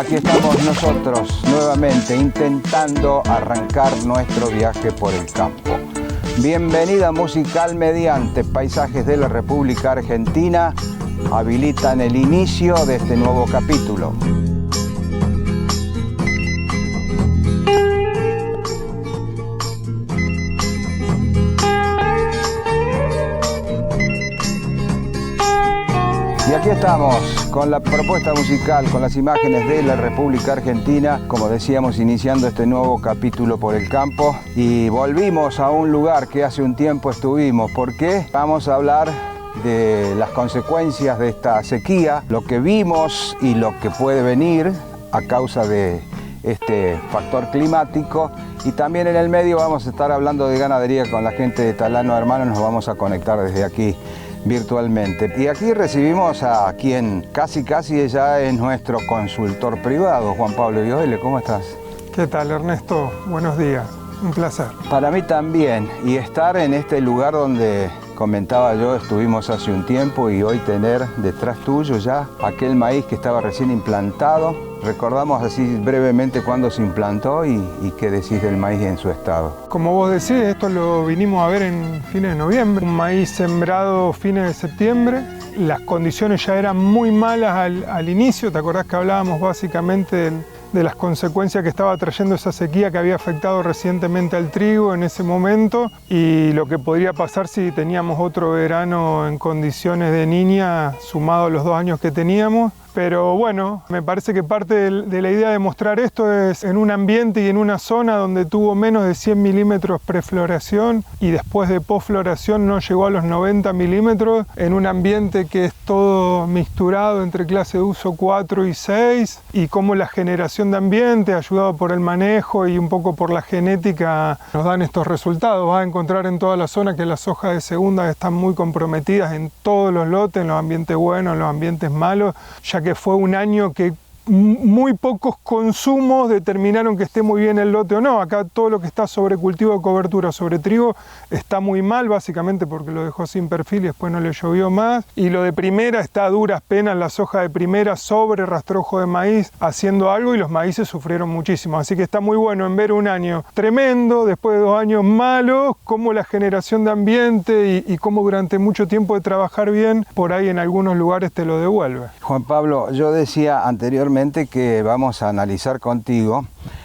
Aquí estamos nosotros nuevamente intentando arrancar nuestro viaje por el campo. Bienvenida musical mediante paisajes de la República Argentina habilitan el inicio de este nuevo capítulo. Y aquí estamos con la propuesta musical, con las imágenes de la República Argentina, como decíamos, iniciando este nuevo capítulo por el campo. Y volvimos a un lugar que hace un tiempo estuvimos. ¿Por qué? Vamos a hablar de las consecuencias de esta sequía, lo que vimos y lo que puede venir a causa de este factor climático. Y también en el medio vamos a estar hablando de ganadería con la gente de Talano Hermanos. Nos vamos a conectar desde aquí virtualmente. Y aquí recibimos a quien casi ya es nuestro consultor privado, Juan Pablo Ioele. ¿Cómo estás? ¿Qué tal, Ernesto? Buenos días, un placer. Para mí también, y estar en este lugar donde comentaba yo, estuvimos hace un tiempo, y hoy tener detrás tuyo ya aquel maíz que estaba recién implantado. Recordamos así brevemente cuándo se implantó y qué decís del maíz en su estado. Como vos decís, esto lo vinimos a ver en fines de noviembre, un maíz sembrado fines de septiembre. Las condiciones ya eran muy malas al inicio, ¿te acordás que hablábamos básicamente de las consecuencias que estaba trayendo esa sequía que había afectado recientemente al trigo en ese momento y lo que podría pasar si teníamos otro verano en condiciones de niña sumado a los 2 años que teníamos? Pero bueno, me parece que parte de la idea de mostrar esto es en un ambiente y en una zona donde tuvo menos de 100 milímetros prefloración y después de posfloración no llegó a los 90 milímetros, en un ambiente que es todo mixturado entre clase de uso 4 y 6, y cómo la generación de ambiente, ayudado por el manejo y un poco por la genética, nos dan estos resultados. Vas a encontrar en toda la zona que las hojas de segunda están muy comprometidas en todos los lotes, en los ambientes buenos, en los ambientes malos, ya que fue un año que muy pocos consumos determinaron que esté muy bien el lote o no. Acá todo lo que está sobre cultivo de cobertura, sobre trigo, está muy mal, básicamente porque lo dejó sin perfil y después no le llovió más. Y lo de primera está a duras penas, las hojas de primera sobre rastrojo de maíz haciendo algo, y los maíces sufrieron muchísimo. Así que está muy bueno en ver un año tremendo, después de 2 años malos, cómo la generación de ambiente y cómo durante mucho tiempo de trabajar bien, por ahí en algunos lugares te lo devuelve. Juan Pablo, yo decía anteriormente que vamos a analizar contigo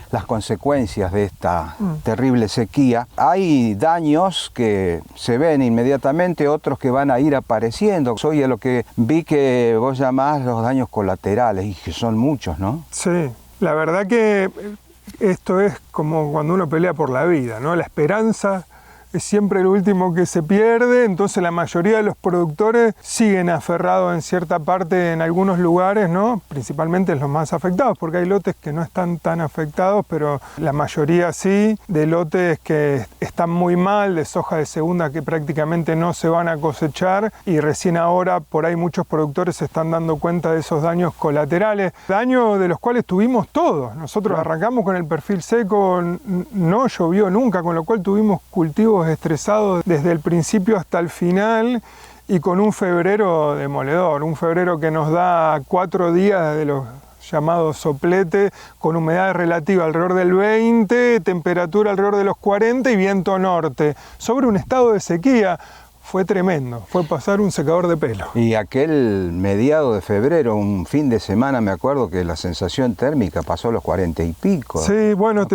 las consecuencias de esta terrible sequía. Hay daños que se ven inmediatamente, otros que van a ir apareciendo. Soy a lo que vi que vos llamás los daños colaterales, y que son muchos, ¿no? Sí, la verdad que esto es como cuando uno pelea por la vida, ¿no? La esperanza es siempre el último que se pierde, entonces la mayoría de los productores siguen aferrados en cierta parte en algunos lugares, ¿no? Principalmente en los más afectados, porque hay lotes que no están tan afectados, pero la mayoría sí, de lotes que están muy mal, de soja de segunda que prácticamente no se van a cosechar, y recién ahora por ahí muchos productores se están dando cuenta de esos daños colaterales, daños de los cuales tuvimos todos. Nosotros arrancamos con el perfil seco, no llovió nunca, con lo cual tuvimos cultivos estresados desde el principio hasta el final, y con un febrero demoledor, un febrero que nos da 4 días de los llamados sopletes, con humedad relativa alrededor del 20, temperatura alrededor de los 40 y viento norte, sobre un estado de sequía. Fue tremendo, fue pasar un secador de pelo. Y aquel mediado de febrero, un fin de semana, me acuerdo que la sensación térmica pasó a los 40 y pico. Sí, bueno,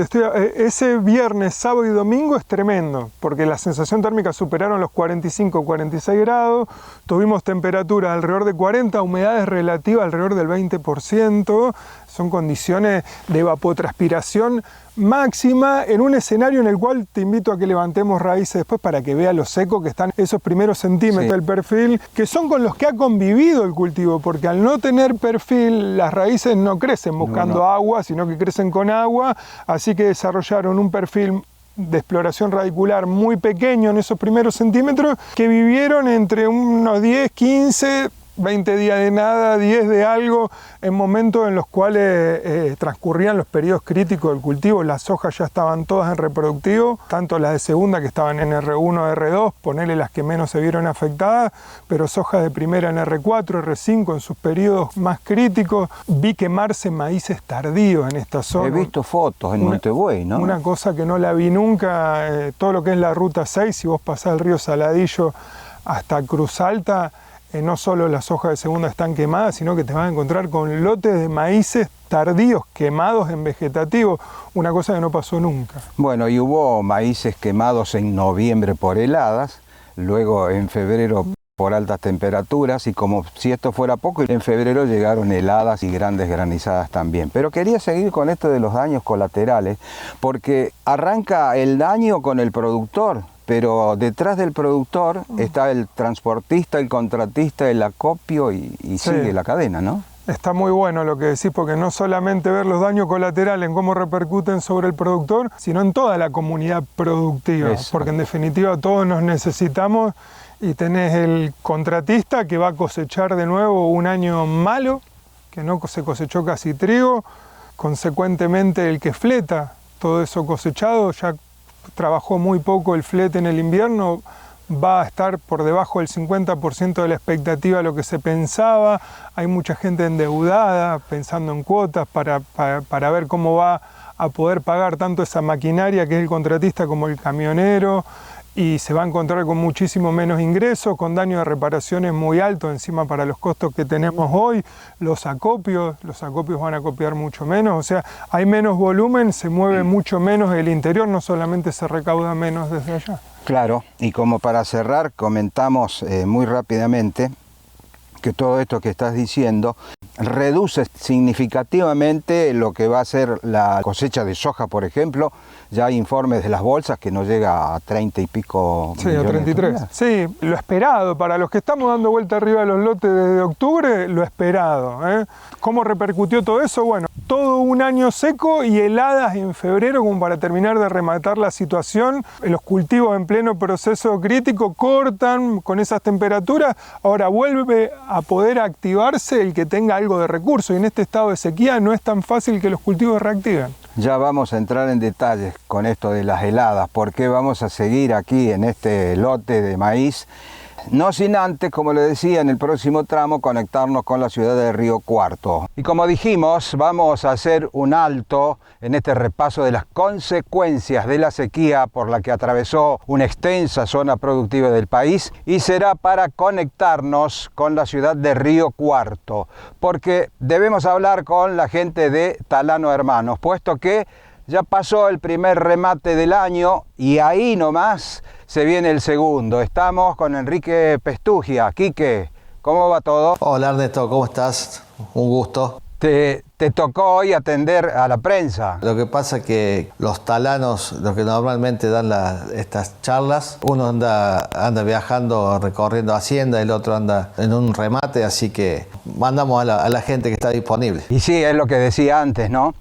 ese viernes, sábado y domingo es tremendo, porque la sensación térmica superaron los 45, 46 grados, tuvimos temperaturas alrededor de 40, humedades relativas alrededor del 20%, son condiciones de evapotranspiración máxima en un escenario en el cual te invito a que levantemos raíces después para que veas lo seco que están esos primeros centímetros del perfil, que son con los que ha convivido el cultivo, porque al no tener perfil las raíces no crecen buscando agua, sino que crecen con agua, así que desarrollaron un perfil de exploración radicular muy pequeño en esos primeros centímetros, que vivieron entre unos 10, 15, 20 días de nada, 10 de algo, en momentos en los cuales transcurrían los periodos críticos del cultivo. Las hojas ya estaban todas en reproductivo, tanto las de segunda que estaban en R1, R2, ponele las que menos se vieron afectadas, pero sojas de primera en R4, R5 en sus periodos más críticos. Vi quemarse maíces tardíos en esta zona. He visto fotos en Montebuey, ¿no? Una cosa que no la vi nunca, todo lo que es la Ruta 6, si vos pasás el río Saladillo hasta Cruz Alta, no solo las hojas de segunda están quemadas, sino que te vas a encontrar con lotes de maíces tardíos quemados en vegetativo, una cosa que no pasó nunca. Bueno, y hubo maíces quemados en noviembre por heladas, luego en febrero por altas temperaturas, y como si esto fuera poco, en febrero llegaron heladas y grandes granizadas también. Pero quería seguir con esto de los daños colaterales, porque arranca el daño con el productor, pero detrás del productor está el transportista, el contratista, el acopio y sigue la cadena, ¿no? Está muy bueno lo que decís, porque no solamente ver los daños colaterales en cómo repercuten sobre el productor, sino en toda la comunidad productiva, porque en definitiva todos nos necesitamos. Y tenés el contratista que va a cosechar de nuevo un año malo, que no se cosechó casi trigo, consecuentemente el que fleta todo eso cosechado, ya trabajó muy poco el flete en el invierno, va a estar por debajo del 50% de la expectativa de lo que se pensaba. Hay mucha gente endeudada pensando en cuotas para ver cómo va a poder pagar tanto esa maquinaria que es el contratista como el camionero, y se va a encontrar con muchísimo menos ingresos, con daño de reparaciones muy altos encima para los costos que tenemos hoy. Los acopios van a copiar mucho menos, o sea, hay menos volumen, se mueve mucho menos el interior, no solamente se recauda menos desde allá. Claro, y como para cerrar, comentamos muy rápidamente que todo esto que estás diciendo reduce significativamente lo que va a ser la cosecha de soja, por ejemplo. Ya hay informes de las bolsas que no llega a 30 y pico. Sí, a 33. Sí, lo esperado. Para los que estamos dando vuelta arriba de los lotes desde octubre, lo esperado. ¿Cómo repercutió todo eso? Bueno, todo un año seco y heladas en febrero como para terminar de rematar la situación. Los cultivos en pleno proceso crítico cortan con esas temperaturas. Ahora vuelve a poder activarse el que tenga algo de recurso, y en este estado de sequía no es tan fácil que los cultivos reactiven. Ya vamos a entrar en detalles con esto de las heladas, porque vamos a seguir aquí en este lote de maíz, no sin antes, como le decía, en el próximo tramo conectarnos con la ciudad de Río Cuarto. Y como dijimos, vamos a hacer un alto en este repaso de las consecuencias de la sequía por la que atravesó una extensa zona productiva del país, y será para conectarnos con la ciudad de Río Cuarto, porque debemos hablar con la gente de Talano Hermanos, puesto que ya pasó el primer remate del año y ahí nomás se viene el segundo. Estamos con Enrique Pestugia. Quique, ¿cómo va todo? Hola Ernesto, ¿cómo estás? Un gusto. Te tocó hoy atender a la prensa. Lo que pasa es que los talanos, los que normalmente dan estas charlas, uno anda viajando, recorriendo Hacienda, el otro anda en un remate, así que mandamos a la gente que está disponible. Y sí, es lo que decía antes, ¿no?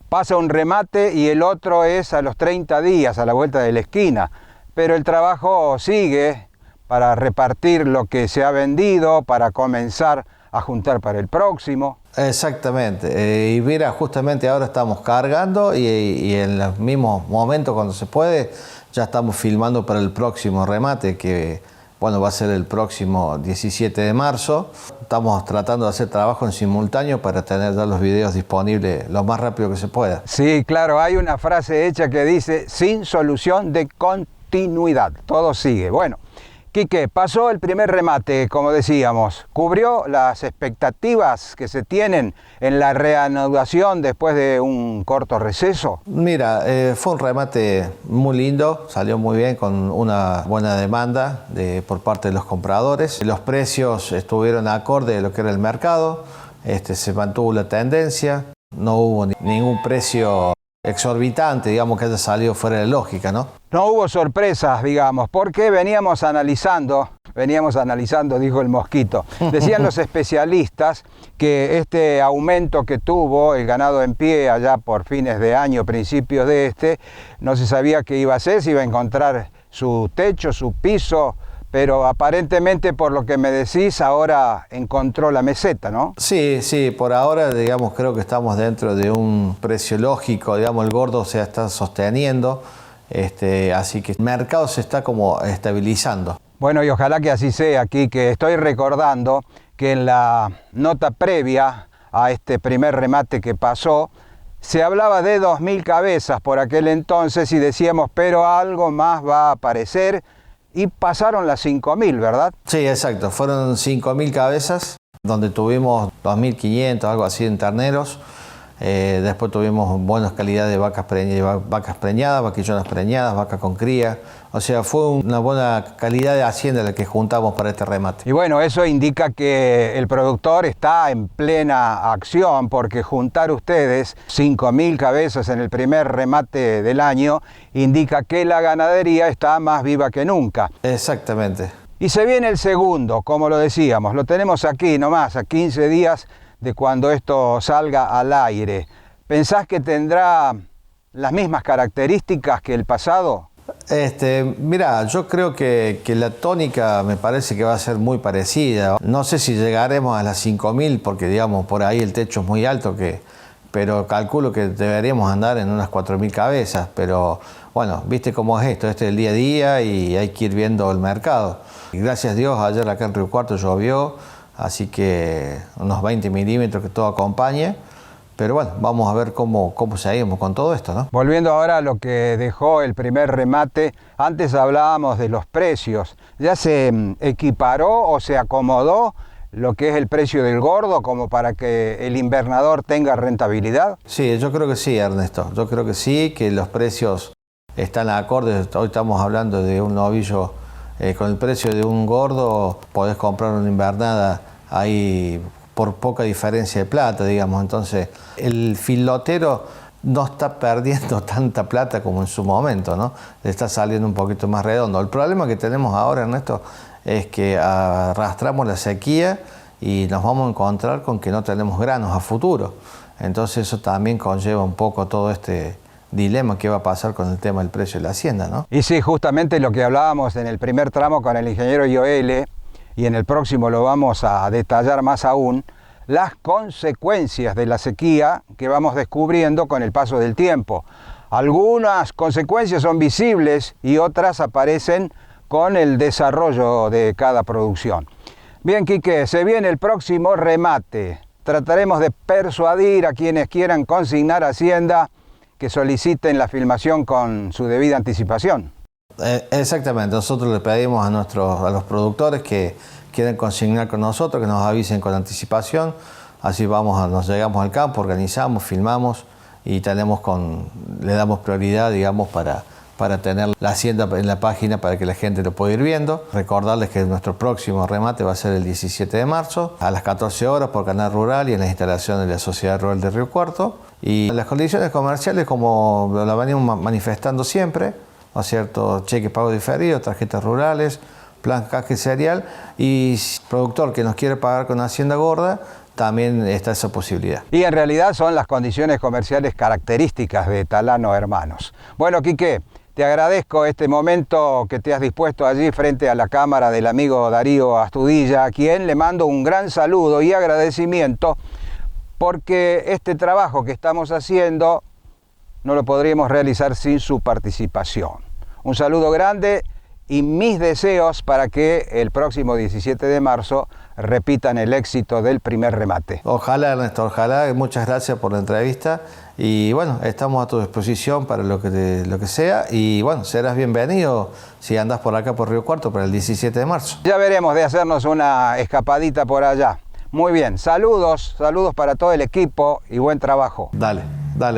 Pasa un remate y el otro es a los 30 días, a la vuelta de la esquina. Pero el trabajo sigue para repartir lo que se ha vendido, para comenzar a juntar para el próximo. Exactamente. Y mira, justamente ahora estamos cargando y en los mismos momentos, cuando se puede, ya estamos filmando para el próximo remate, que bueno, va a ser el próximo 17 de marzo. Estamos tratando de hacer trabajo en simultáneo para tener ya los videos disponibles lo más rápido que se pueda. Sí, claro, hay una frase hecha que dice: sin solución de continuidad, todo sigue. Bueno, Quique, pasó el primer remate, como decíamos, ¿cubrió las expectativas que se tienen en la reanudación después de un corto receso? Mira, fue un remate muy lindo, salió muy bien, con una buena demanda por parte de los compradores. Los precios estuvieron acorde a lo que era el mercado, se mantuvo la tendencia, no hubo ningún precio exorbitante, digamos, que haya salido fuera de lógica, ¿no? No hubo sorpresas, digamos, porque veníamos analizando, dijo el mosquito. Decían los especialistas que este aumento que tuvo el ganado en pie allá por fines de año, principios de no se sabía qué iba a hacer, si iba a encontrar su techo, su piso, pero aparentemente por lo que me decís ahora encontró la meseta, ¿no? Sí, sí, por ahora digamos creo que estamos dentro de un precio lógico, digamos el gordo se está sosteniendo, así que el mercado se está como estabilizando. Bueno, y ojalá que así sea aquí, que estoy recordando que en la nota previa a este primer remate que pasó, se hablaba de 2.000 cabezas por aquel entonces y decíamos, pero algo más va a aparecer, y pasaron las 5.000, ¿verdad? Sí, exacto, fueron 5.000 cabezas, donde tuvimos 2.500, algo así en terneros. Después tuvimos buenas calidades de vacas preñadas, vaquillonas preñadas, vacas con cría. O sea, fue una buena calidad de hacienda la que juntamos para este remate. Y bueno, eso indica que el productor está en plena acción, porque juntar ustedes 5.000 cabezas en el primer remate del año indica que la ganadería está más viva que nunca. Exactamente. Y se viene el segundo, como lo decíamos, lo tenemos aquí nomás, a 15 días de cuando esto salga al aire. ¿Pensás que tendrá las mismas características que el pasado? Mira, yo creo que la tónica me parece que va a ser muy parecida. No sé si llegaremos a las 5.000 porque digamos por ahí el techo es muy alto, pero calculo que deberíamos andar en unas 4.000 cabezas. Pero bueno, viste cómo es esto, este es el día a día y hay que ir viendo el mercado. Y gracias a Dios ayer acá en Río Cuarto llovió, así que unos 20 milímetros que todo acompañe. Pero bueno, vamos a ver cómo seguimos con todo esto, ¿no? Volviendo ahora a lo que dejó el primer remate, antes hablábamos de los precios. ¿Ya se equiparó o se acomodó lo que es el precio del gordo como para que el invernador tenga rentabilidad? Sí, yo creo que sí, Ernesto. Yo creo que sí, que los precios están acordes. Hoy estamos hablando de un novillo con el precio de un gordo, podés comprar una invernada ahí por poca diferencia de plata, digamos. Entonces, el filotero no está perdiendo tanta plata como en su momento, ¿no? Le está saliendo un poquito más redondo. El problema que tenemos ahora, Ernesto, es que arrastramos la sequía y nos vamos a encontrar con que no tenemos granos a futuro. Entonces, eso también conlleva un poco todo este dilema que va a pasar con el tema del precio de la hacienda, ¿no? Y sí, justamente lo que hablábamos en el primer tramo con el ingeniero Joel, y en el próximo lo vamos a detallar más aún, las consecuencias de la sequía que vamos descubriendo con el paso del tiempo. Algunas consecuencias son visibles y otras aparecen con el desarrollo de cada producción. Bien, Quique, se viene el próximo remate. Trataremos de persuadir a quienes quieran consignar hacienda que soliciten la filmación con su debida anticipación. Exactamente, nosotros le pedimos a los productores que quieren consignar con nosotros, que nos avisen con anticipación, así nos llegamos al campo, organizamos, filmamos y le damos prioridad, digamos, para tener la hacienda en la página para que la gente lo pueda ir viendo. Recordarles que nuestro próximo remate va a ser el 17 de marzo a las 14 horas por Canal Rural y en las instalaciones de la Sociedad Rural de Río Cuarto. Y las condiciones comerciales, como lo venimos manifestando siempre, ¿no es cierto? Cheque pago diferido, tarjetas rurales, plan canje cereal, y productor que nos quiere pagar con Hacienda Gorda, también está esa posibilidad. Y en realidad son las condiciones comerciales características de Talano Hermanos. Bueno, Quique, te agradezco este momento que te has dispuesto allí frente a la cámara del amigo Darío Astudilla, a quien le mando un gran saludo y agradecimiento, porque este trabajo que estamos haciendo no lo podríamos realizar sin su participación. Un saludo grande y mis deseos para que el próximo 17 de marzo repitan el éxito del primer remate. Ojalá, Ernesto, ojalá. Muchas gracias por la entrevista y bueno, estamos a tu disposición para lo que sea y bueno, serás bienvenido si andas por acá por Río Cuarto para el 17 de marzo. Ya veremos de hacernos una escapadita por allá. Muy bien, saludos para todo el equipo y buen trabajo. Dale,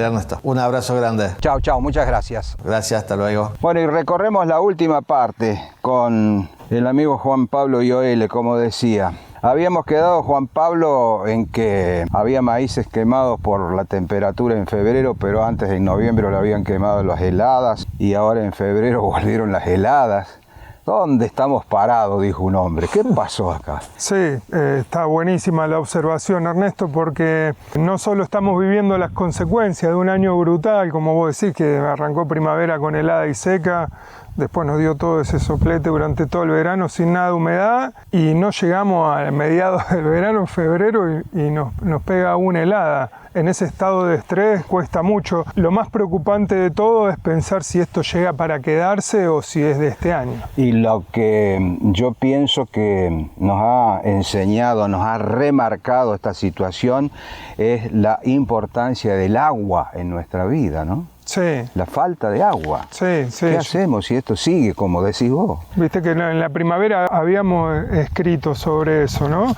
Ernesto. Un abrazo grande. Chao, muchas gracias. Gracias, hasta luego. Bueno, y recorremos la última parte con el amigo Juan Pablo Joel, como decía. Habíamos quedado, Juan Pablo, en que había maíces quemados por la temperatura en febrero, pero antes en noviembre lo habían quemado las heladas y ahora en febrero volvieron las heladas. ¿Dónde estamos parados?, dijo un hombre. ¿Qué pasó acá? Sí, está buenísima la observación, Ernesto, porque no solo estamos viviendo las consecuencias de un año brutal, como vos decís, que arrancó primavera con helada y seca, después nos dio todo ese soplete durante todo el verano sin nada de humedad, y no llegamos a mediados del verano, en febrero, y nos pega una helada. En ese estado de estrés cuesta mucho. Lo más preocupante de todo es pensar si esto llega para quedarse o si es de este año. Y lo que yo pienso que nos ha enseñado, nos ha remarcado esta situación es la importancia del agua en nuestra vida, ¿no? Sí. La falta de agua. Sí, sí. ¿Qué hacemos si esto sigue como decís vos? Viste que en la primavera habíamos escrito sobre eso, ¿no?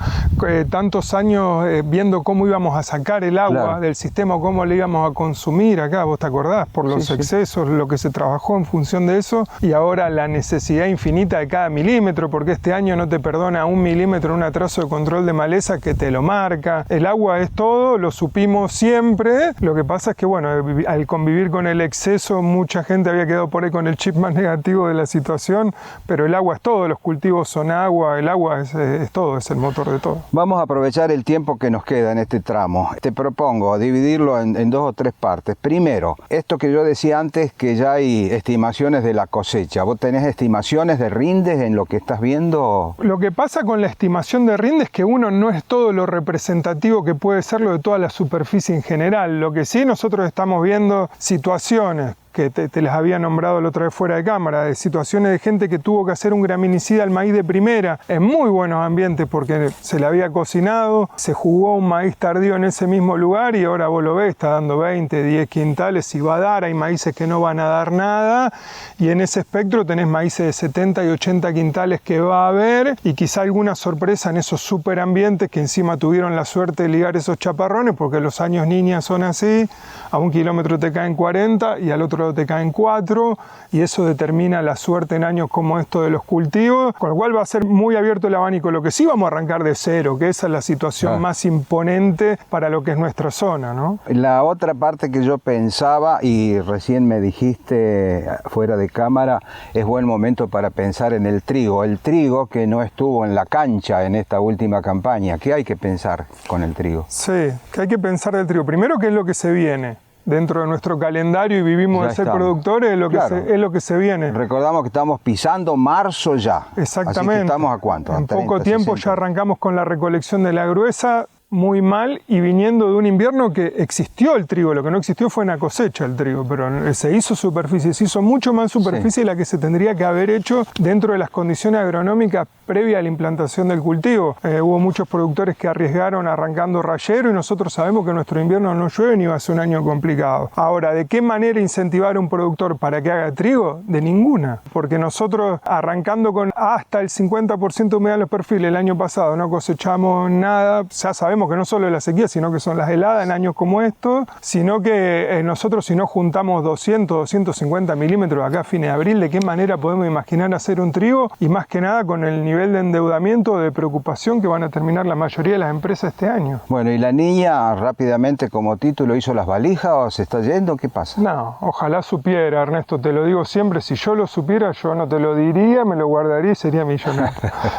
Tantos años viendo cómo íbamos a sacar el agua del sistema, cómo le íbamos a consumir acá, vos te acordás, por los excesos, lo que se trabajó en función de eso, y ahora la necesidad infinita de cada milímetro, porque este año no te perdona 1 milímetro un atraso de control de maleza que te lo marca. El agua es todo, lo supimos siempre, lo que pasa es que, bueno, al convivir con el exceso, mucha gente había quedado por ahí con el chip más negativo de la situación, pero el agua es todo, los cultivos son agua, el agua es todo, es el motor de todo. Vamos a aprovechar el tiempo que nos queda en este tramo. Te propongo dividirlo en 2 o 3 partes. Primero, esto que yo decía antes, que ya hay estimaciones de la cosecha. ¿Vos tenés estimaciones de rindes en lo que estás viendo? Lo que pasa con la estimación de rindes es que uno no es todo lo representativo que puede serlo de toda la superficie en general. Lo que sí nosotros estamos viendo situaciones que te las había nombrado la otra vez fuera de cámara, de situaciones de gente que tuvo que hacer un graminicida al maíz de primera en muy buenos ambientes porque se le había cocinado, se jugó un maíz tardío en ese mismo lugar y ahora vos lo ves, está dando 20, 10 quintales y va a dar, hay maíces que no van a dar nada y en ese espectro tenés maíces de 70 y 80 quintales que va a haber y quizá alguna sorpresa en esos superambientes que encima tuvieron la suerte de ligar esos chaparrones porque los años niñas son así, a 1 kilómetro te caen 40 y al otro te caen 4 y eso determina la suerte en años como esto de los cultivos, con lo cual va a ser muy abierto el abanico. Lo que sí vamos a arrancar de cero, que esa es la situación más imponente para lo que es nuestra zona, ¿no? La otra parte que yo pensaba, y recién me dijiste fuera de cámara, es buen momento para pensar en el trigo que no estuvo en la cancha en esta última campaña. ¿Qué hay que pensar con el trigo? Sí, que hay que pensar del trigo. Primero, ¿qué es lo que se viene? Dentro de nuestro calendario y vivimos de ser productores, es lo que se viene. Recordamos que estamos pisando marzo ya. Exactamente. Así que estamos ¿a cuánto? En poco tiempo ya arrancamos con la recolección de la gruesa, muy mal, y viniendo de un invierno que existió el trigo, lo que no existió fue una cosecha el trigo, pero se hizo superficie, se hizo mucho más superficie de la que se tendría que haber hecho dentro de las condiciones agronómicas previa a la implantación del cultivo. Hubo muchos productores que arriesgaron arrancando rayero y nosotros sabemos que nuestro invierno no llueve ni va a ser un año complicado. Ahora, ¿de qué manera incentivar a un productor para que haga trigo? De ninguna, porque nosotros arrancando con hasta el 50% de humedad en los perfiles el año pasado no cosechamos nada, ya sabemos que no solo es la sequía, sino que son las heladas en años como estos, sino que nosotros si no juntamos 200, 250 milímetros acá a fines de abril, ¿de qué manera podemos imaginar hacer un trigo? Y más que nada con el nivel de endeudamiento, de preocupación que van a terminar la mayoría de las empresas este año. Bueno, ¿y la niña rápidamente como título hizo las valijas o se está yendo? ¿Qué pasa? No, ojalá supiera, Ernesto, te lo digo siempre, si yo lo supiera yo no te lo diría, me lo guardaría y sería millonario.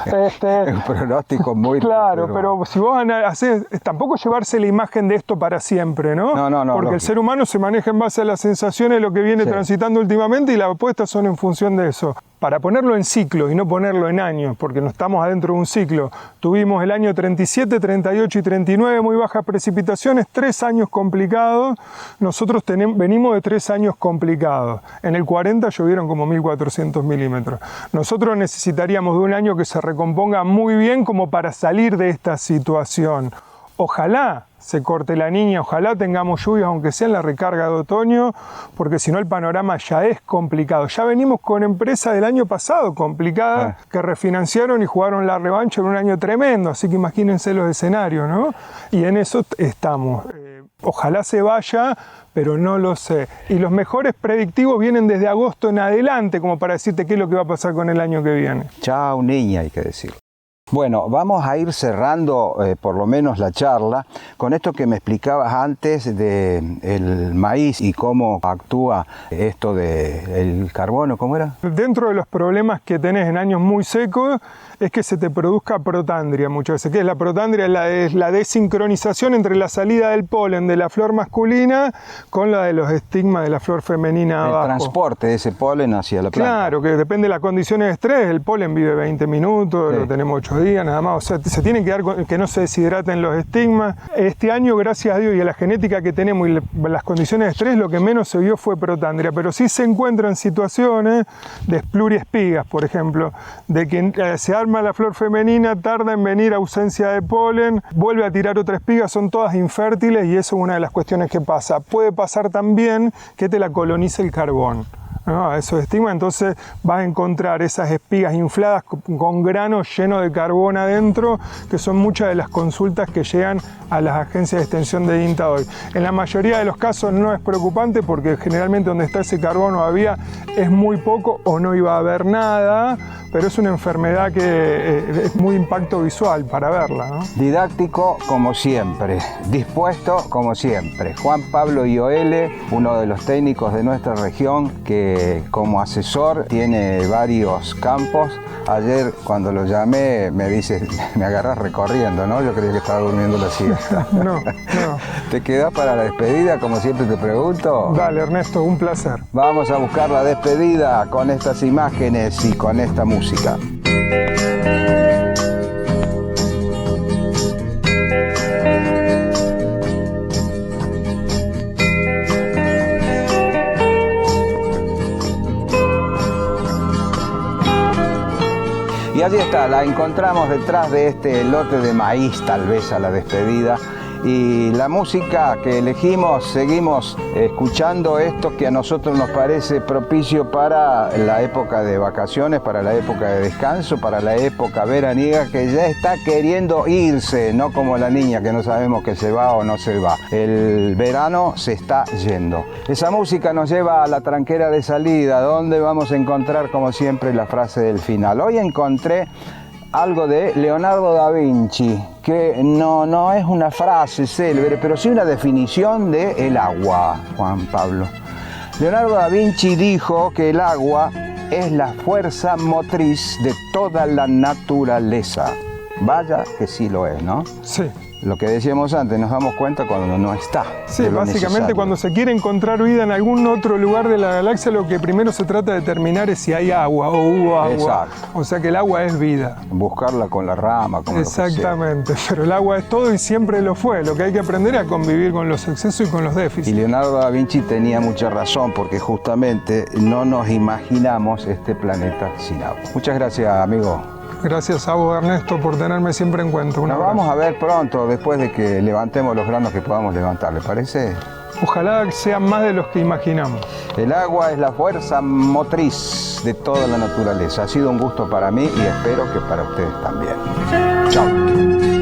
Es un pronóstico muy... Claro, pero si vos haces, tampoco llevarse la imagen de esto para siempre, ¿no? No, porque el ser humano se maneja en base a las sensaciones de lo que viene transitando últimamente y las apuestas son en función de eso. Para ponerlo en ciclo y no ponerlo en años, porque no estamos adentro de un ciclo, tuvimos el año 37, 38 y 39 muy bajas precipitaciones, 3 años complicados, nosotros venimos de 3 años complicados, en el 40 llovieron como 1.400 milímetros, nosotros necesitaríamos de un año que se recomponga muy bien como para salir de esta situación. Ojalá se corte la niña, ojalá tengamos lluvias, aunque sea en la recarga de otoño, porque si no el panorama ya es complicado. Ya venimos con empresas del año pasado complicadas que refinanciaron y jugaron la revancha en un año tremendo, así que imagínense los escenarios, ¿no? Y en eso estamos. Ojalá se vaya, pero no lo sé. Y los mejores predictivos vienen desde agosto en adelante, como para decirte qué es lo que va a pasar con el año que viene. Chao, niña, hay que decir. Bueno, vamos a ir cerrando por lo menos la charla con esto que me explicabas antes del maíz y cómo actúa esto del carbono, ¿cómo era? Dentro de los problemas que tenés en años muy secos es que se te produzca protandria muchas veces. ¿Qué es la protandria? Es la desincronización entre la salida del polen de la flor masculina con la de los estigmas de la flor femenina abajo. El transporte de ese polen hacia la planta. Claro, que depende de las condiciones de estrés. El polen vive 20 minutos, lo tenemos 8 días nada más. O sea, se tiene que dar que no se deshidraten los estigmas. Este año, gracias a Dios y a la genética que tenemos y las condiciones de estrés, lo que menos se vio fue protandria. Pero sí se encuentran situaciones de pluriespigas, por ejemplo, de que se arma la flor femenina, tarda en venir, ausencia de polen, vuelve a tirar otra espiga, son todas infértiles y eso es una de las cuestiones que pasa. Puede pasar también que te la colonice el carbón, ¿no? Esos estigmas, entonces vas a encontrar esas espigas infladas con granos llenos de carbón adentro, que son muchas de las consultas que llegan a las agencias de extensión de INTA hoy. En la mayoría de los casos no es preocupante porque generalmente donde está ese carbón o había es muy poco o no iba a haber nada, pero es una enfermedad que es muy impacto visual para verla, ¿no? Didáctico como siempre, dispuesto como siempre. Juan Pablo Ioele, uno de los técnicos de nuestra región que como asesor tiene varios campos. Ayer cuando lo llamé me dice, me agarrás recorriendo, ¿no? Yo creía que estaba durmiendo la siesta. No. ¿Te quedás para la despedida como siempre te pregunto? Dale, Ernesto, un placer. Vamos a buscar la despedida con estas imágenes y con esta música. Y allí está, la encontramos detrás de este lote de maíz, tal vez a la despedida. Y la música que elegimos, seguimos escuchando esto que a nosotros nos parece propicio para la época de vacaciones, para la época de descanso, para la época veraniega que ya está queriendo irse, no como la niña que no sabemos que se va o no se va. El verano se está yendo. Esa música nos lleva a la tranquera de salida, donde vamos a encontrar como siempre la frase del final. Hoy encontré algo de Leonardo da Vinci, que no es una frase célebre, pero sí una definición de el agua, Juan Pablo. Leonardo da Vinci dijo que el agua es la fuerza motriz de toda la naturaleza. Vaya que sí lo es, ¿no? Sí. Lo que decíamos antes, nos damos cuenta cuando no está. Sí, básicamente cuando se quiere encontrar vida en algún otro lugar de la galaxia, lo que primero se trata de determinar es si hay agua o hubo agua. Exacto. O sea que el agua es vida. Buscarla con la rama, con exactamente, pero el agua es todo y siempre lo fue. Lo que hay que aprender es a convivir con los excesos y con los déficits. Y Leonardo da Vinci tenía mucha razón, porque justamente no nos imaginamos este planeta sin agua. Muchas gracias, amigo. Gracias a vos, Ernesto, por tenerme siempre en cuenta. Nos vamos a ver pronto, después de que levantemos los granos que podamos levantar, ¿le parece? Ojalá sean más de los que imaginamos. El agua es la fuerza motriz de toda la naturaleza. Ha sido un gusto para mí y espero que para ustedes también. Chao.